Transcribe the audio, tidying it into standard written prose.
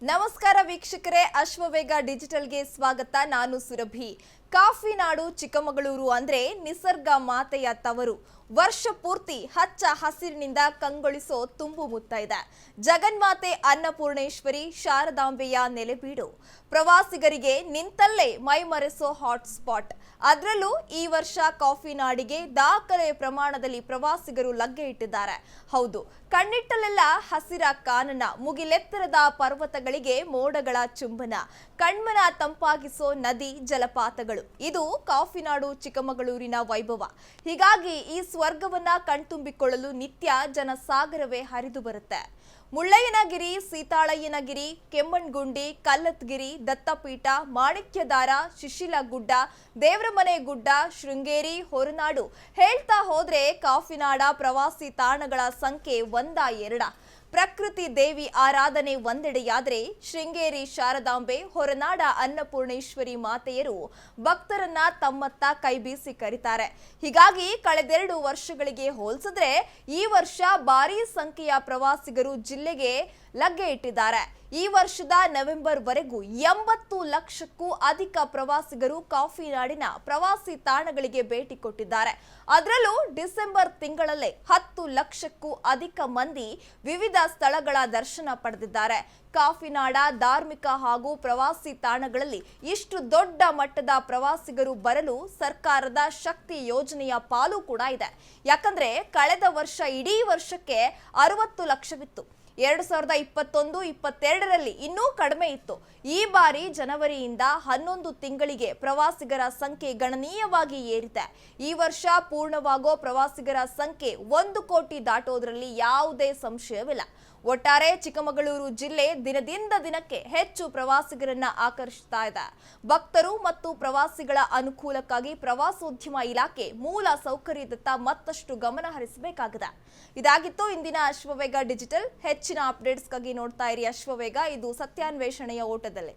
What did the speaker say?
ನಮಸ್ಕಾರ ವೀಕ್ಷಕರೇ, ಅಶ್ವವೇಗ ಡಿಜಿಟಲ್ಗೆ ಸ್ವಾಗತ. ನಾನು ಸುರಭಿ. ಕಾಫಿ ನಾಡು ಚಿಕ್ಕಮಗಳೂರು ಅಂದ್ರೆ ನಿಸರ್ಗ ಮಾತೆಯ ತವರು. ವರ್ಷ ಪೂರ್ತಿ ಹಚ್ಚ ಹಸಿರಿನಿಂದ ಕಂಗೊಳಿಸೋ ತುಂಬು ಮುತ್ತೈದೆ ಜಗನ್ಮಾತೆ ಅನ್ನಪೂರ್ಣೇಶ್ವರಿ ಶಾರದಾಂಬೆಯ ನೆಲೆಬೀಡು. ಪ್ರವಾಸಿಗರಿಗೆ ನಿಂತಲ್ಲೇ ಮೈಮರೆಸೋ ಹಾಟ್ ಸ್ಪಾಟ್. ಅದರಲ್ಲೂ ಈ ವರ್ಷ ಕಾಫಿ ನಾಡಿಗೆ ದಾಖಲೆ ಪ್ರಮಾಣದಲ್ಲಿ ಪ್ರವಾಸಿಗರು ಲಗ್ಗೆ ಇಟ್ಟಿದ್ದಾರೆ. ಹೌದು, ಕಣ್ಣಿಟ್ಟಲೆಲ್ಲ ಹಸಿರ ಕಾನನ, ಮುಗಿಲೆತ್ತರದ ಪರ್ವತಗಳಿಗೆ ಮೋಡಗಳ ಚುಂಬನ, ಕಣ್ಮನ ತಂಪಾಗಿಸೋ ನದಿ ಜಲಪಾತಗಳು. ಇದು ಕಾಫಿ ನಾಡು ಚಿಕ್ಕಮಗಳೂರಿನ ವೈಭವ. ಹೀಗಾಗಿ ಈ ಸ್ವರ್ಗವನ್ನ ಕಣ್ತುಂಬಿಕೊಳ್ಳಲು ನಿತ್ಯ ಜನಸಾಗರವೇ ಹರಿದು ಬರುತ್ತೆ. ಮುಳ್ಳಯ್ಯನಗಿರಿ, ಸೀತಾಳಯ್ಯನಗಿರಿ, ಕೆಮ್ಮಣ್ಗುಂಡಿ, ಕಲ್ಲತ್ಗಿರಿ, ದತ್ತಪೀಠ, ಮಾಣಿಕ್ಯದಾರ, ಶಿಶಿಲಗುಡ್ಡ, ದೇವರಮನೆ ಗುಡ್ಡ, ಶೃಂಗೇರಿ, ಹೊರನಾಡು ಹೇಳ್ತಾ ಹೋದ್ರೆ ಕಾಫಿನಾಡ ಪ್ರವಾಸಿ ತಾಣಗಳ ಸಂಖ್ಯೆ ಒಂದ ಎರಡ. ಪ್ರಕೃತಿ ದೇವಿ ಆರಾಧನೆ ಒಂದೆಡೆಯಾದರೆ ಶೃಂಗೇರಿ ಶಾರದಾಂಬೆ, ಹೊರನಾಡ ಅನ್ನಪೂರ್ಣೇಶ್ವರಿ ಮಾತೆಯರು ಭಕ್ತರನ್ನ ತಮ್ಮತ್ತ ಕೈಬೀಸಿ ಕರೀತಾರೆ. ಹೀಗಾಗಿ ಕಳೆದೆರಡು ವರ್ಷಗಳಿಗೆ ಹೋಲಿಸಿದ್ರೆ ಈ ವರ್ಷ ಭಾರೀ ಸಂಖ್ಯೆಯ ಪ್ರವಾಸಿಗರು ಜಿಲ್ಲೆಗೆ ಲಗ್ಗೆ ಇಟ್ಟಿದ್ದಾರೆ. ಈ ವರ್ಷದ ನವೆಂಬರ್ ವರೆಗೂ 80 ಲಕ್ಷಕ್ಕೂ ಅಧಿಕ ಪ್ರವಾಸಿಗರು ಕಾಫಿ ನಾಡಿನ ಪ್ರವಾಸಿ ತಾಣಗಳಿಗೆ ಭೇಟಿ ಕೊಟ್ಟಿದ್ದಾರೆ. ಅದರಲ್ಲೂ ಡಿಸೆಂಬರ್ ತಿಂಗಳಲ್ಲೇ 10 ಲಕ್ಷಕ್ಕೂ ಅಧಿಕ ಮಂದಿ ವಿವಿಧ ಸ್ಥಳಗಳ ದರ್ಶನ ಪಡೆದಿದ್ದಾರೆ. ಕಾಫಿ ನಾಡ ಧಾರ್ಮಿಕ ಹಾಗೂ ಪ್ರವಾಸಿ ತಾಣಗಳಲ್ಲಿ ಇಷ್ಟು ದೊಡ್ಡ ಮಟ್ಟದ ಪ್ರವಾಸಿಗರು ಬರಲು ಸರ್ಕಾರದ ಶಕ್ತಿ ಯೋಜನೆಯ ಪಾಲು ಕೂಡ ಇದೆ. ಯಾಕಂದ್ರೆ ಕಳೆದ ವರ್ಷ ಇಡೀ ವರ್ಷಕ್ಕೆ 60 ಲಕ್ಷವಿತ್ತು. 2021-22ರಲ್ಲಿ ಇನ್ನೂ ಕಡಿಮೆ ಇತ್ತು. ಈ ಬಾರಿ ಜನವರಿಯಿಂದ 11 ತಿಂಗಳಿಗೆ ಪ್ರವಾಸಿಗರ ಸಂಖ್ಯೆ ಗಣನೀಯವಾಗಿ ಏರಿದೆ. ಈ ವರ್ಷ ಪೂರ್ಣವಾಗೋ ಪ್ರವಾಸಿಗರ ಸಂಖ್ಯೆ 1 ಕೋಟಿ ದಾಟೋದ್ರಲ್ಲಿ ಯಾವುದೇ ಸಂಶಯವಿಲ್ಲ. ಒಟ್ಟಾರೆ ಚಿಕ್ಕಮಗಳೂರು ಜಿಲ್ಲೆ ದಿನದಿಂದ ದಿನಕ್ಕೆ ಹೆಚ್ಚು ಪ್ರವಾಸಿಗರನ್ನ ಆಕರ್ಷಿಸ್ತಾ ಇದೆ. ಭಕ್ತರು ಮತ್ತು ಪ್ರವಾಸಿಗಳ ಅನುಕೂಲಕ್ಕಾಗಿ ಪ್ರವಾಸೋದ್ಯಮ ಇಲಾಖೆ ಮೂಲ ಸೌಕರ್ಯದತ್ತ ಮತ್ತಷ್ಟು ಗಮನ ಹರಿಸಬೇಕಾಗಿದೆ. ಇದಾಗಿತ್ತು ಇಂದಿನ ಅಶ್ವವೇಗ ಡಿಜಿಟಲ್. ಹೆಚ್ಚಿನ ಅಪ್ಡೇಟ್ಸ್ಗಾಗಿ ನೋಡ್ತಾ ಇರಿ ಅಶ್ವವೇಗ. ಇದು ಸತ್ಯಾನ್ವೇಷಣೆಯ ಓಟದಲ್ಲಿ.